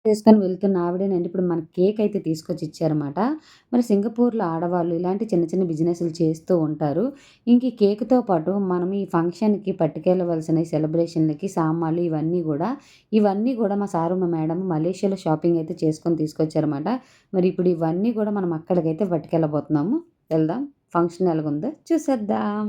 చేసుకొని వెళ్తున్న ఆవిడేనండి ఇప్పుడు మనకి కేక్ అయితే తీసుకొచ్చి ఇచ్చారన్నమాట. మరి సింగపూర్‌లో ఆడవాళ్ళు ఇలాంటి చిన్న చిన్న బిజినెస్‌లు చేస్తూ ఉంటారు. ఇంక ఈ కేక్‌తో పాటు మనం ఈ ఫంక్షన్‌కి పట్టుకెళ్ళవలసిన ఈ సెలబ్రేషన్‌లకి సామాన్లు ఇవన్నీ గూడా మా సారు, మా మేడం మలేషియాలో షాపింగ్ అయితే చేసుకొని తీసుకొచ్చారన్నమాట. మరి ఇప్పుడు ఇవన్నీ గూడా మనం అక్కడికైతే పట్టుకెళ్ళబోతున్నాము. వెళ్దాం. ఫంక్షన్ ఎలాగుందో చూసేద్దాం.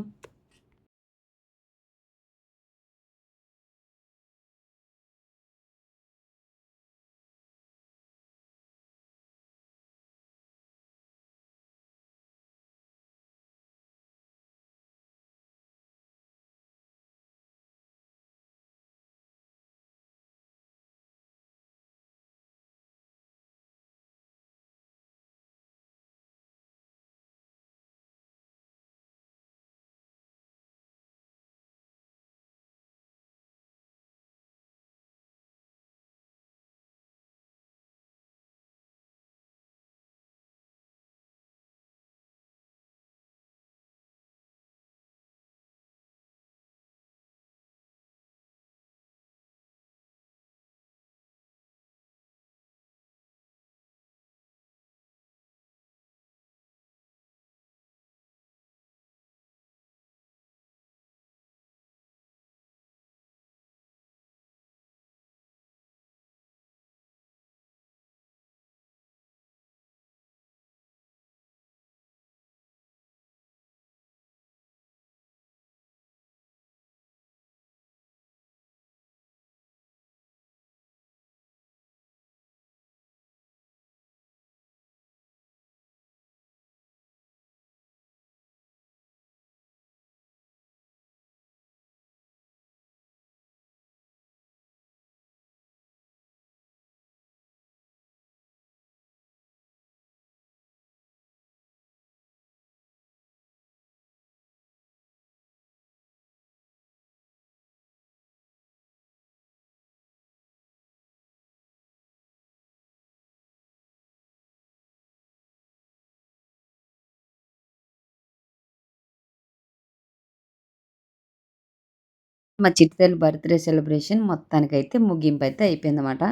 మా చిట్టి బర్త్‌డే సెలబ్రేషన్ మొత్తానికైతే ముగింపైతే అయిపోయిందన్నమాట.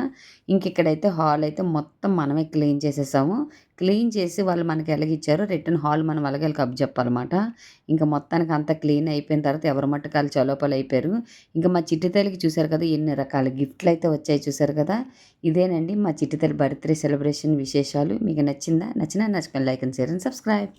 ఇంకిక్కడైతే హాల్ అయితే మొత్తం మనమే క్లీన్ చేసేసాము. క్లీన్ చేసి వాళ్ళు మనకి ఎలాగిచ్చారో రిటర్న్ హాల్ మనం అలాగే ఆళ్ళకి అప్పజెప్పాలన్నమాట. ఇంక మొత్తానికి అంతా క్లీన్ అయిపోయిన తర్వాత ఎవరి మట్టుకు ఆళ్ళు చలోపలయిపోయారు. ఇంక మా చిట్టి తల్లికి చూసారు కదా! ఎన్ని రకాల గిఫ్ట్‌లయితే వచ్చాయి చూసారు కదా! ఇదేనండి మా చిట్టి తల్లి బర్త్‌డే సెలబ్రేషన్ విశేషాలు. మీకు నచ్చిందా? నచ్చినా నచ్చుకొని like and share and subscribe.